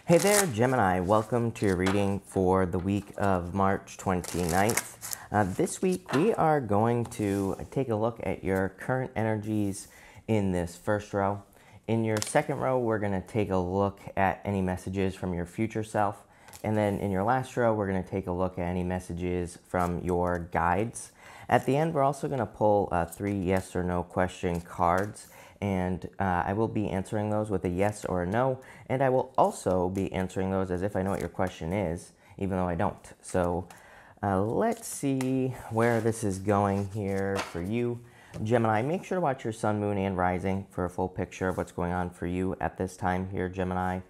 Hey there, Gemini. Welcome to your reading for the week of March 29th. This week, we are going to take a look at your current energies in this first row. In your second row, we're going to take a look at any messages from your future self. And then in your last row, we're going to take a look at any messages from your guides. At the end, we're also going to pull 3 yes or no question cards. And I will be answering those with a yes or a no, and I will also be answering those as if I know what your question is, even though I don't. So let's see where this is going here for you, Gemini. Make sure to watch your sun, moon, and rising for a full picture of what's going on for you at this time here, Gemini.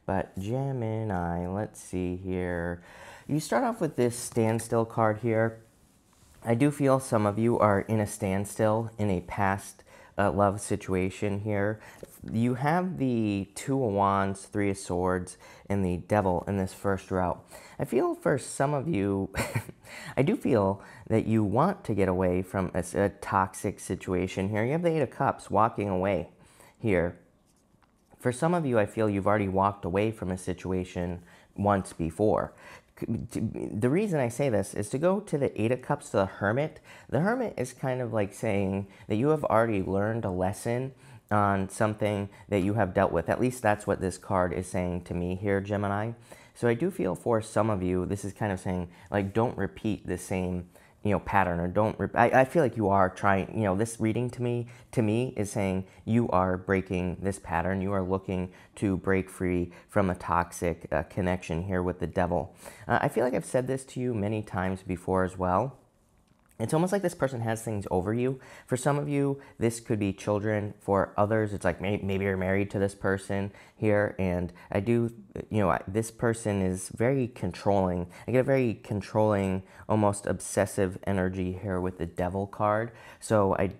But Gemini, let's see here. You start off with this standstill card here. I do feel some of you are in a standstill in a past love situation here. You have the Two of Wands, Three of Swords, and the Devil in this first row. I feel for some of you, I do feel that you want to get away from a toxic situation here. You have the Eight of Cups walking away here. For some of you, I feel you've already walked away from a situation once before. The reason I say this is to go to the Eight of Cups, to the Hermit. The Hermit is kind of like saying that you have already learned a lesson on something that you have dealt with. At least that's what this card is saying to me here, Gemini. So I do feel for some of you, this is kind of saying, like, don't repeat the same pattern, or don't. I feel like you are trying. This reading to me is saying you are breaking this pattern. You are looking to break free from a toxic connection here with the Devil. I feel like I've said this to you many times before as well. It's almost like this person has things over you. For some of you, this could be children. For others, it's like maybe you're married to this person here. And I do, this person is very controlling. I get a very controlling, almost obsessive energy here with the Devil card. So it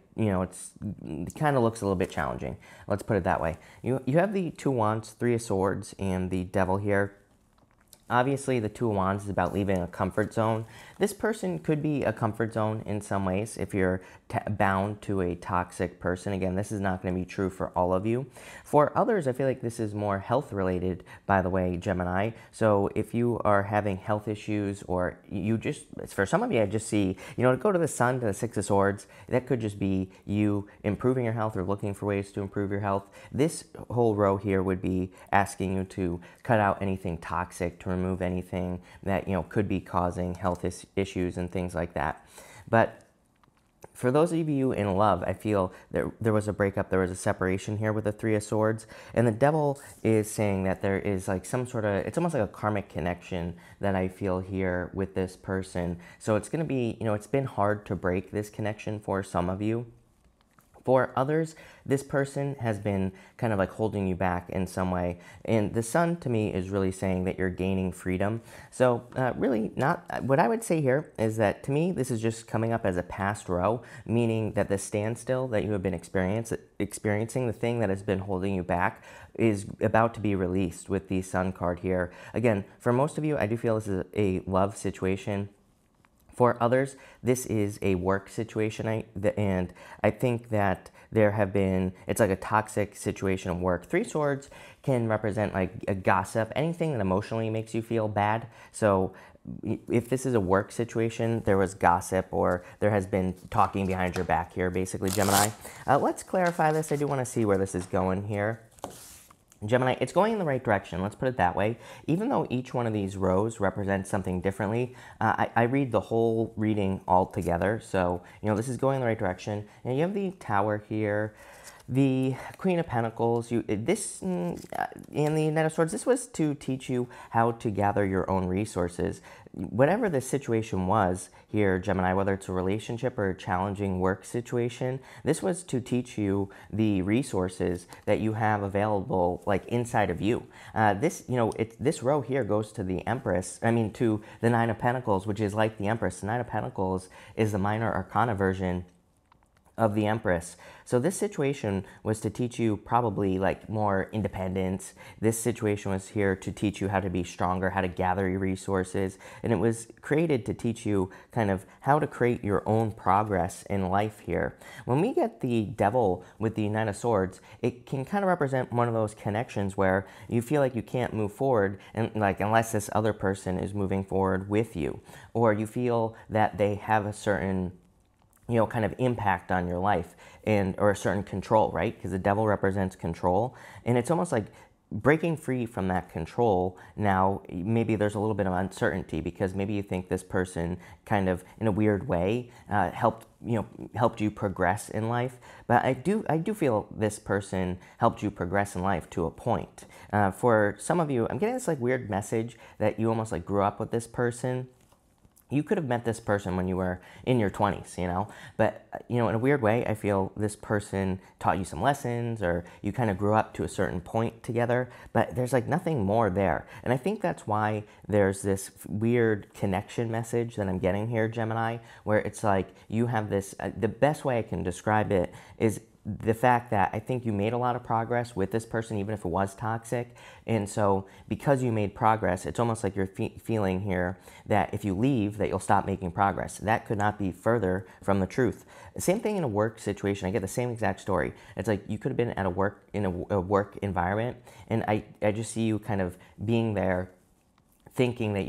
kind of looks a little bit challenging. Let's put it that way. You have the Two Wands, Three of Swords, and the Devil here. Obviously, the Two of Wands is about leaving a comfort zone. This person could be a comfort zone in some ways if you're bound to a toxic person. Again, this is not going to be true for all of you. For others, I feel like this is more health related, by the way, Gemini. So if you are having health issues, or for some of you, I just see, to go to the Sun, to the Six of Swords, that could just be you improving your health or looking for ways to improve your health. This whole row here would be asking you to cut out anything toxic, to remove anything that could be causing health issues and things like that. But for those of you in love, I feel that there was a breakup, there was a separation here with the Three of Swords, and the Devil is saying that there is like some sort of, it's almost like a karmic connection that I feel here with this person. So it's going to be, it's been hard to break this connection for some of you. For others, this person has been kind of like holding you back in some way. And the Sun, to me, is really saying that you're gaining freedom. So really not, what I would say here is that, to me, this is just coming up as a past row, meaning that the standstill that you have been experiencing, the thing that has been holding you back, is about to be released with the Sun card here. Again, for most of you, I do feel this is a love situation. For others, this is a work situation, and I think that there have been, it's like a toxic situation of work. Three Swords can represent like a gossip, anything that emotionally makes you feel bad. So if this is a work situation, there was gossip, or there has been talking behind your back here, basically, Gemini. Let's clarify this. I do want to see where this is going here. Gemini, it's going in the right direction. Let's put it that way. Even though each one of these rows represents something differently, I read the whole reading all together. So, this is going in the right direction. And you have the Tower here, the Queen of Pentacles, and the Knight of Swords. This was to teach you how to gather your own resources. Whatever the situation was here, Gemini, whether it's a relationship or a challenging work situation, this was to teach you the resources that you have available, like inside of you. This row here goes to the Empress, to the Nine of Pentacles, which is like the Empress. The Nine of Pentacles is the minor arcana version of the Empress. So this situation was to teach you probably like more independence. This situation was here to teach you how to be stronger, how to gather your resources. And it was created to teach you kind of how to create your own progress in life here. When we get the Devil with the Knight of Swords, it can kind of represent one of those connections where you feel like you can't move forward and like unless this other person is moving forward with you, or you feel that they have a certain kind of impact on your life or a certain control, right? Because the Devil represents control, and it's almost like breaking free from that control. Now, maybe there's a little bit of uncertainty because maybe you think this person kind of, in a weird way, helped you progress in life. But I do feel this person helped you progress in life to a point. For some of you, I'm getting this like weird message that you almost like grew up with this person. You could have met this person when you were in your 20s, but, in a weird way, I feel this person taught you some lessons, or you kind of grew up to a certain point together, but there's like nothing more there. And I think that's why there's this weird connection message that I'm getting here, Gemini, where it's like you have this, the best way I can describe it is the fact that I think you made a lot of progress with this person, even if it was toxic. And so because you made progress, it's almost like you're feeling here that if you leave, that you'll stop making progress. That could not be further from the truth. Same thing in a work situation. I get the same exact story. It's like you could have been at a work environment, and I just see you kind of being there thinking that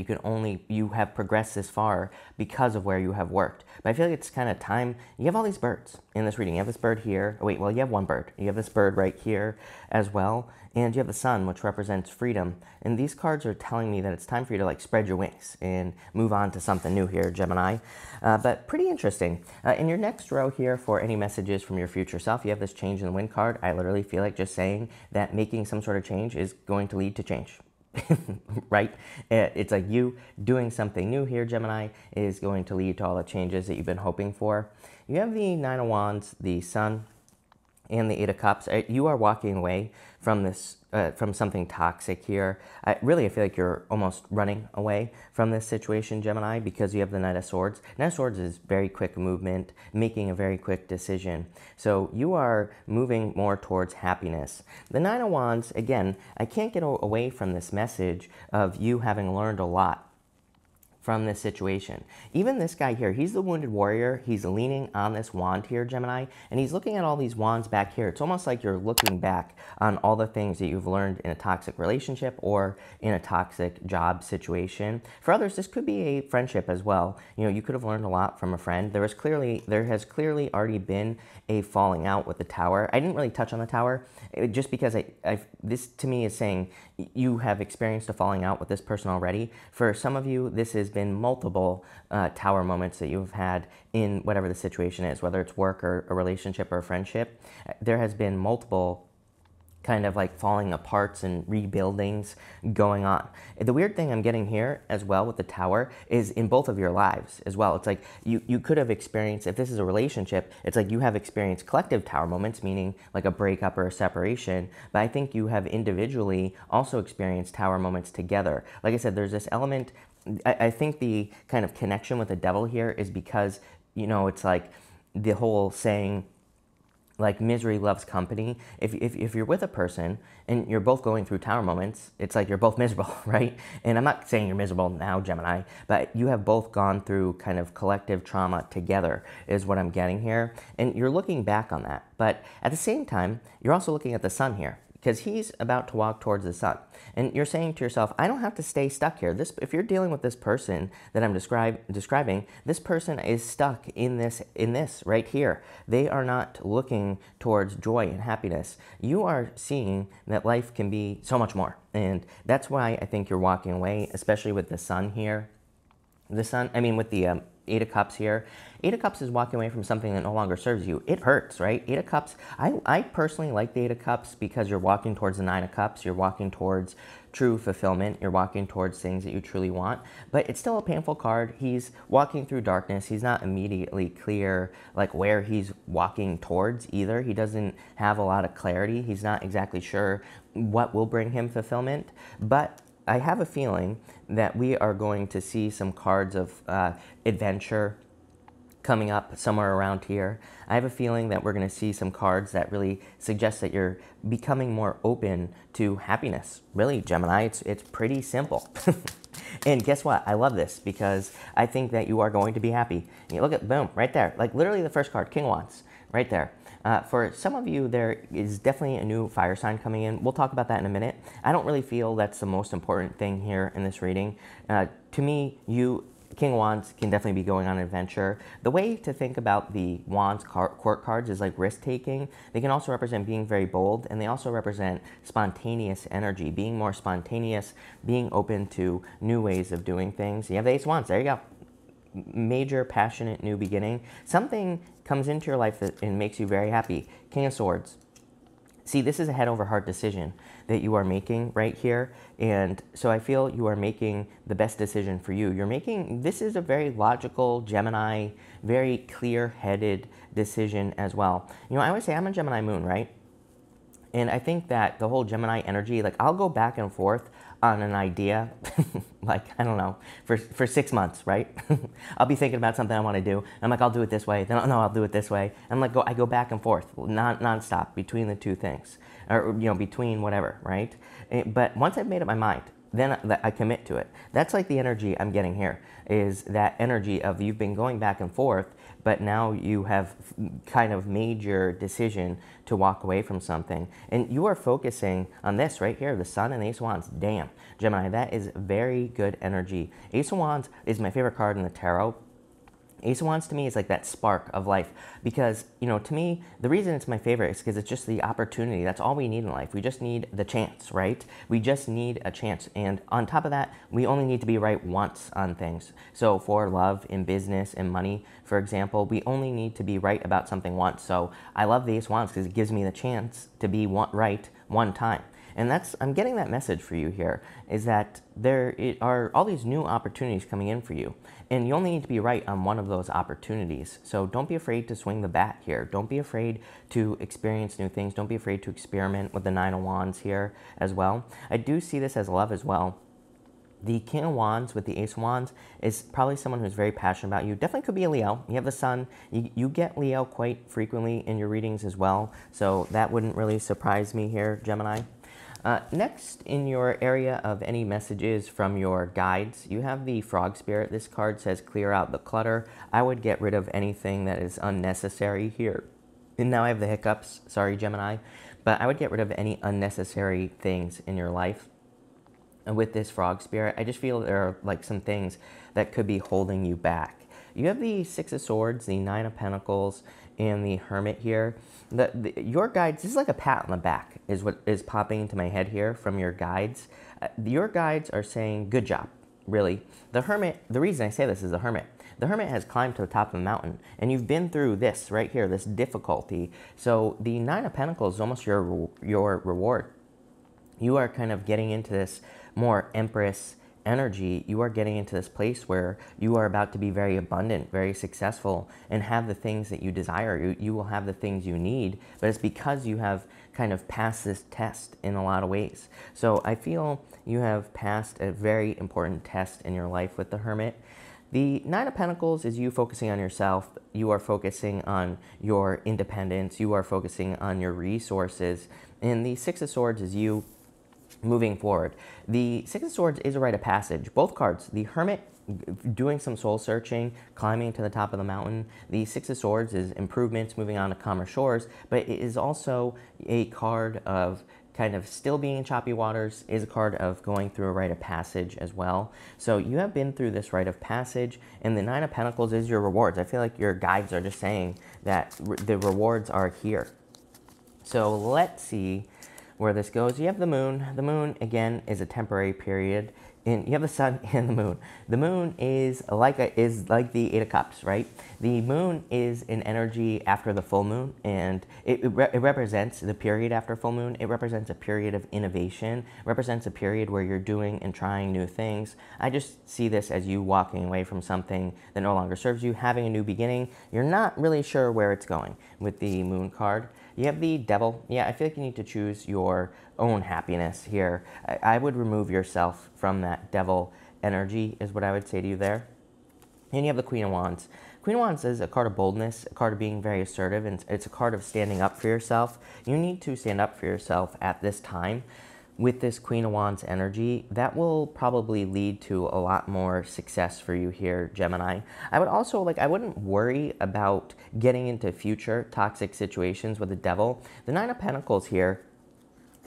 you have progressed this far because of where you have worked. But I feel like it's kind of time. You have all these birds in this reading. You have this bird here. Oh, wait, well, you have one bird. You have this bird right here as well. And you have the sun, which represents freedom. And these cards are telling me that it's time for you to like spread your wings and move on to something new here, Gemini. But pretty interesting. In your next row here for any messages from your future self, you have this change in the wind card. I literally feel like just saying that making some sort of change is going to lead to change. Right? It's like you doing something new here, Gemini, is going to lead to all the changes that you've been hoping for. You have the Nine of Wands, the Sun, and the Eight of Cups. You are walking away from this, from something toxic here. I feel like you're almost running away from this situation, Gemini, because you have the Knight of Swords. Knight of Swords is very quick movement, making a very quick decision. So you are moving more towards happiness. The Nine of Wands, again, I can't get away from this message of you having learned a lot from this situation. Even this guy here, he's the wounded warrior. He's leaning on this wand here, Gemini, and he's looking at all these wands back here. It's almost like you're looking back on all the things that you've learned in a toxic relationship or in a toxic job situation. For others, this could be a friendship as well. You could have learned a lot from a friend. There has clearly already been a falling out with the Tower. I didn't really touch on the Tower, just because this to me is saying you have experienced a falling out with this person already. For some of you, this has been multiple Tower moments that you've had in whatever the situation is, whether it's work or a relationship or a friendship. There has been multiple kind of like falling aparts and rebuildings going on. The weird thing I'm getting here as well with the Tower is in both of your lives as well. It's like you could have experienced, if this is a relationship, it's like you have experienced collective Tower moments, meaning like a breakup or a separation, but I think you have individually also experienced Tower moments together. Like I said, there's this element, I think the kind of connection with the Devil here is because, it's like the whole saying, like misery loves company. If you're with a person and you're both going through Tower moments, it's like you're both miserable, right? And I'm not saying you're miserable now, Gemini, but you have both gone through kind of collective trauma together is what I'm getting here. And you're looking back on that. But at the same time, you're also looking at the sun here, because he's about to walk towards the sun. And you're saying to yourself, I don't have to stay stuck here. If you're dealing with this person that I'm describing, this person is stuck in this right here. They are not looking towards joy and happiness. You are seeing that life can be so much more. And that's why I think you're walking away, especially with the sun here. With the Eight of Cups here. Eight of Cups is walking away from something that no longer serves you. It hurts, right? Eight of Cups, I personally like the Eight of Cups because you're walking towards the Nine of Cups. You're walking towards true fulfillment. You're walking towards things that you truly want. But it's still a painful card. He's walking through darkness. He's not immediately clear like where he's walking towards either. He doesn't have a lot of clarity. He's not exactly sure what will bring him fulfillment. But I have a feeling that we are going to see some cards of adventure coming up somewhere around here. I have a feeling that we're going to see some cards that really suggest that you're becoming more open to happiness. Really, Gemini, it's pretty simple. And guess what? I love this because I think that you are going to be happy. And you look at, boom, right there. Like literally the first card, King of Wands, right there. For some of you, there is definitely a new fire sign coming in. We'll talk about that in a minute. I don't really feel that's the most important thing here in this reading. To me, King of Wands can definitely be going on an adventure. The way to think about the Wands court cards is like risk-taking. They can also represent being very bold, and they also represent spontaneous energy, being more spontaneous, being open to new ways of doing things. You have the Ace of Wands. There you go. Major, passionate, new beginning. Something comes into your life and makes you very happy. King of Swords. See, this is a head over heart decision that you are making right here. And so I feel you are making the best decision for you. This is a very logical Gemini, very clear-headed decision as well. You know, I always say I'm a Gemini moon, right? And I think that the whole Gemini energy, like I'll go back and forth on an idea, like, I don't know, for 6 months, right? I'll be thinking about something I want to do. I'm like, I'll do it this way. Then, no, I'll do it this way. I'm like, I go back and forth, nonstop between the two things, or, you know, between whatever, right? But once I've made up my mind, then I commit to it. That's like the energy I'm getting here, is that energy of you've been going back and forth, but now you have kind of made your decision to walk away from something. And you are focusing on this right here, the Sun and Ace of Wands. Damn, Gemini, that is very good energy. Ace of Wands is my favorite card in the tarot. Ace of Wands to me is like that spark of life because, you know, to me, the reason it's my favorite is because it's just the opportunity. That's all we need in life. We just need the chance, right? We just need a chance. And on top of that, we only need to be right once on things. So for love, in business, and money, for example, we only need to be right about something once. So I love the Ace of Wands because it gives me the chance to be right one time. And I'm getting that message for you here, is that there are all these new opportunities coming in for you. And you only need to be right on one of those opportunities. So don't be afraid to swing the bat here. Don't be afraid to experience new things. Don't be afraid to experiment with the Nine of Wands here as well. I do see this as love as well. The King of Wands with the Ace of Wands is probably someone who's very passionate about you. Definitely could be a Leo. You have the Sun. You get Leo quite frequently in your readings as well. So that wouldn't really surprise me here, Gemini. Next, in your area of any messages from your guides, you have the Frog Spirit. This card says clear out the clutter. I would get rid of anything that is unnecessary here. And now I have the hiccups. Sorry, Gemini. But I would get rid of any unnecessary things in your life. And with this Frog Spirit, I just feel there are like some things that could be holding you back. You have the Six of Swords, the Nine of Pentacles, and the Hermit here. Your guides, this is like a pat on the back is what is popping into my head here from your guides. Your guides are saying, good job, really. The Hermit, the reason I say this is the Hermit. The Hermit has climbed to the top of the mountain, and you've been through this right here, this difficulty. So the Nine of Pentacles is almost your reward. You are kind of getting into this more Empress energy. You are getting into this place where you are about to be very abundant, very successful, and have the things that you desire. You will have the things you need, but it's because you have kind of passed this test in a lot of ways. So I feel you have passed a very important test in your life with the Hermit. The Nine of Pentacles is you focusing on yourself. You are focusing on your independence. You are focusing on your resources. And the Six of Swords is you moving forward. The Six of Swords is a rite of passage. Both cards, the Hermit doing some soul searching, climbing to the top of the mountain. The Six of Swords is improvements, moving on to calmer shores, but it is also a card of kind of still being in choppy waters, is a card of going through a rite of passage as well. So you have been through this rite of passage, and the Nine of Pentacles is your rewards. I feel like your guides are just saying that the rewards are here. So let's see where this goes. You have the Moon. The Moon, again, is a temporary period. And you have the Sun and the Moon. The Moon is like the Eight of Cups, right? The Moon is an energy after the full moon, and it represents the period after full moon. It represents a period of innovation, represents a period where you're doing and trying new things. I just see this as you walking away from something that no longer serves you, having a new beginning. You're not really sure where it's going with the Moon card. You have the Devil. Yeah, I feel like you need to choose your own happiness here. I would remove yourself from that Devil energy is what I would say to you there. And you have the Queen of Wands. Queen of Wands is a card of boldness, a card of being very assertive, and it's a card of standing up for yourself. You need to stand up for yourself at this time. With this Queen of Wands energy, that will probably lead to a lot more success for you here, Gemini. I would also, I wouldn't worry about getting into future toxic situations with the Devil. The Nine of Pentacles here,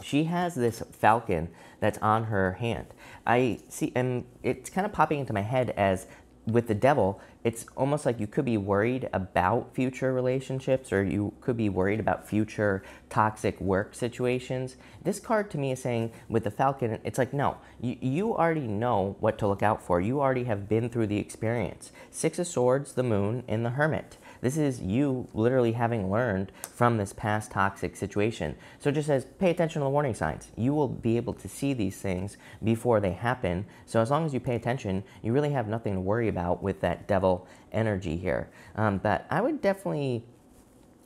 she has this falcon that's on her hand. I see, and it's kind of popping into my head as with the Devil, it's almost like you could be worried about future relationships, or you could be worried about future toxic work situations. This card to me is saying with the Falcon, it's like, no, you already know what to look out for. You already have been through the experience. Six of Swords, the Moon, and the Hermit. This is you literally having learned from this past toxic situation. So it just says, pay attention to the warning signs. You will be able to see these things before they happen. So as long as you pay attention, you really have nothing to worry about with that Devil energy here. But I would definitely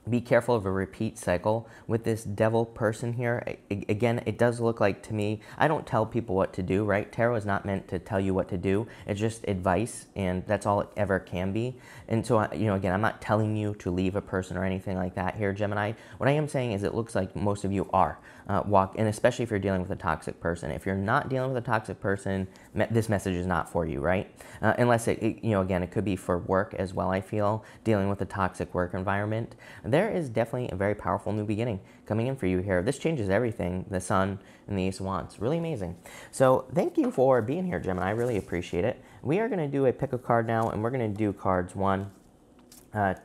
be careful of a repeat cycle with this Devil person here. Again, it does look like to me, I don't tell people what to do, right? Tarot is not meant to tell you what to do. It's just advice, and that's all it ever can be. And so, again, I'm not telling you to leave a person or anything like that here, Gemini. What I am saying is it looks like most of you are and especially if you're dealing with a toxic person. If you're not dealing with a toxic person, this message is not for you, right? Unless again, it could be for work as well, I feel, dealing with a toxic work environment. There is definitely a very powerful new beginning coming in for you here. This changes everything, the Sun and the Ace of Wands. Really amazing. So thank you for being here, Gemini. I really appreciate it. We are going to do a pick a card now, and we're going to do cards 1,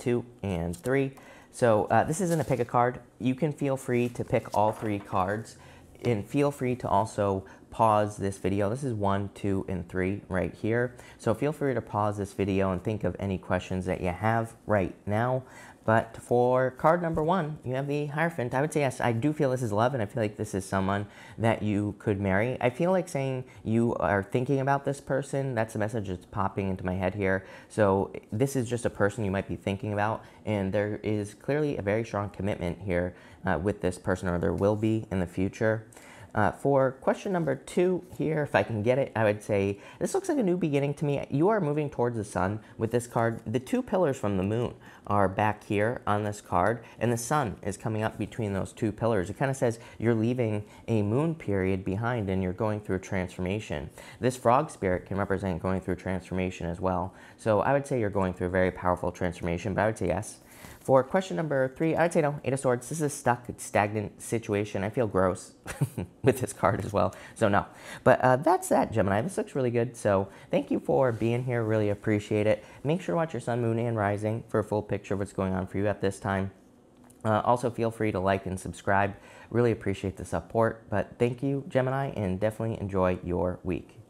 2, and 3. So this isn't a pick a card. You can feel free to pick all 3 cards, and feel free to also pause this video. This is 1, 2, and 3 right here. So feel free to pause this video and think of any questions that you have right now. But for card number 1, you have the Hierophant. I would say yes, I do feel this is love, and I feel like this is someone that you could marry. I feel like saying you are thinking about this person. That's the message that's popping into my head here. So this is just a person you might be thinking about, and there is clearly a very strong commitment here with this person, or there will be in the future. For question number 2 here, if I can get it, I would say this looks like a new beginning to me. You are moving towards the Sun with this card. The 2 pillars from the Moon are back here on this card, and the Sun is coming up between those 2 pillars. It kind of says you're leaving a moon period behind and you're going through a transformation. This frog spirit can represent going through transformation as well. So I would say you're going through a very powerful transformation, but I would say yes. For question number 3, I would say no. 8 of Swords. This is a stuck, stagnant situation. I feel gross with this card as well. So no. But that's that, Gemini. This looks really good. So thank you for being here. Really appreciate it. Make sure to watch your Sun, Moon, and Rising for a full picture of what's going on for you at this time. Also, feel free to like and subscribe. Really appreciate the support. But thank you, Gemini, and definitely enjoy your week.